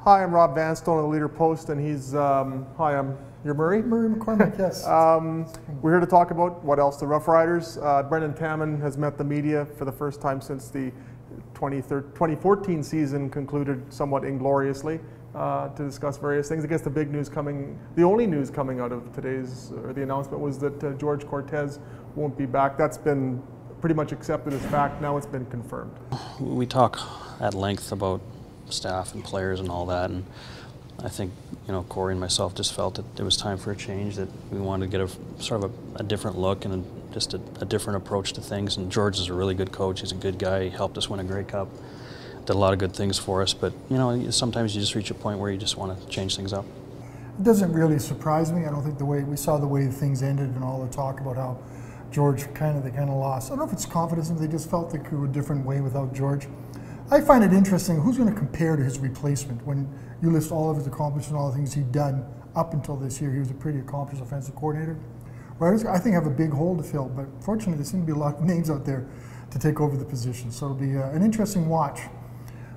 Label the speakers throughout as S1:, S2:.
S1: Hi, I'm Rob Vanstone of the Leader Post, and he's, you're Murray?
S2: Murray McCormick, yes.
S1: We're here to talk about what else, the Rough Riders. Brendan Taman has met the media for the first time since the 2014 season concluded somewhat ingloriously to discuss various things. I guess the big news the only news coming out of today's, the announcement was that George Cortez won't be back. That's been pretty much accepted as fact. Now it's been confirmed.
S3: We talk at length about staff and players and all that, and I think, you know, Corey and myself just felt that it was time for a change, that we wanted to get a sort of a different look and just a different approach to things. And George is a really good coach. He's a good guy. He helped us win a Grey Cup, did a lot of good things for us. But, you know, sometimes you just reach a point where you just want to change things up.
S2: It doesn't really surprise me. I don't think we saw the way things ended and all the talk about how George they kind of lost. I don't know if it's confidence, if they just felt they could go a different way without George. I find it interesting, who's going to compare to his replacement when you list all of his accomplishments and all the things he'd done up until this year. He was a pretty accomplished offensive coordinator. Riders, I think, have a big hole to fill, but fortunately there seem to be a lot of names out there to take over the position. So it'll be an interesting watch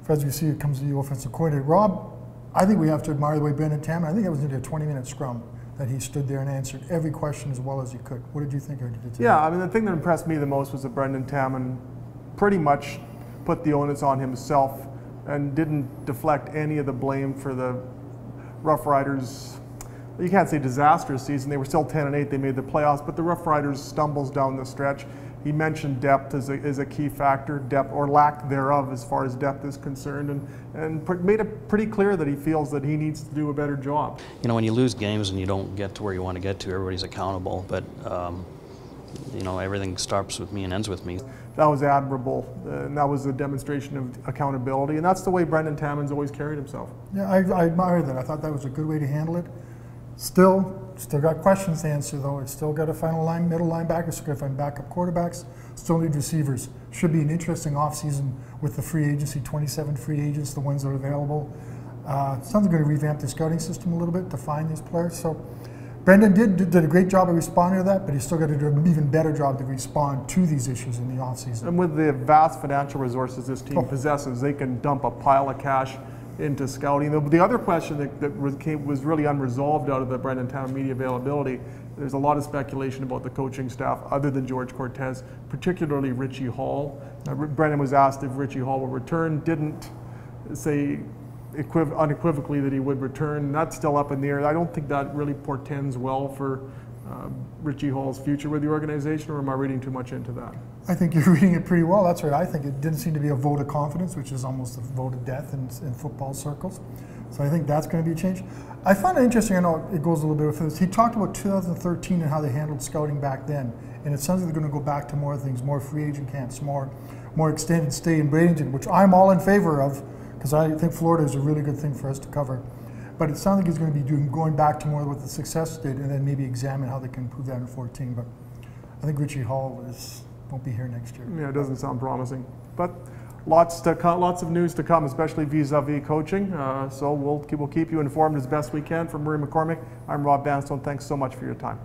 S2: as we see it comes to the offensive coordinator. Rob, I think we have to admire the way Brendan Taman, I think it was nearly a 20-minute scrum that he stood there and answered every question as well as he could. What did you think of it today?
S1: Yeah, I mean, the thing that impressed me the most was that Brendan Taman pretty much put the onus on himself and didn't deflect any of the blame for the Rough Riders. You can't say disastrous season. They were still 10-8. They made the playoffs, but the Rough Riders stumbles down the stretch. He mentioned depth as a key factor, depth or lack thereof as far as depth is concerned, and made it pretty clear that he feels that he needs to do a better job.
S3: You know, when you lose games and you don't get to where you want to get to, everybody's accountable. But you know, everything starts with me and ends with me.
S1: That was admirable, and that was a demonstration of accountability, and that's the way Brendan Taman's always carried himself.
S2: Yeah, I admire that. I thought that was a good way to handle it. Still got questions to answer, though. It's still got to find a middle linebacker, still got to find backup quarterbacks, still need receivers. Should be an interesting offseason with the free agency, 27 free agents, the ones that are available. Sounds like they're going to revamp the scouting system a little bit to find these players. So Brendan did a great job of responding to that, but he's still got to do an even better job to respond to these issues in the offseason.
S1: And with the vast financial resources this team possesses, they can dump a pile of cash into scouting. The other question that was really unresolved out of the Brendan Taman media availability, there's a lot of speculation about the coaching staff other than George Cortez, particularly Richie Hall. Brendan was asked if Richie Hall will return, didn't say unequivocally that he would return. That's still up in the air. I don't think that really portends well for Richie Hall's future with the organization, or am I reading too much into that?
S2: I think you're reading it pretty well. That's right. I think it didn't seem to be a vote of confidence, which is almost a vote of death in football circles. So I think that's going to be a change. I find it interesting, I know it goes a little bit with this. He talked about 2013 and how they handled scouting back then. And it sounds like they're going to go back to more things, more free agent camps, more extended stay in Bradenton, which I'm all in favor of, because I think Florida is a really good thing for us to cover. But it sounds like he's going to be going back to more what the success did, and then maybe examine how they can improve that in 14. But I think Richie Hall won't be here next year.
S1: Yeah, it doesn't sound promising. But lots of news to come, especially vis-a-vis coaching. So we'll keep you informed as best we can. For Murray McCormick, I'm Rob Vanstone. Thanks so much for your time.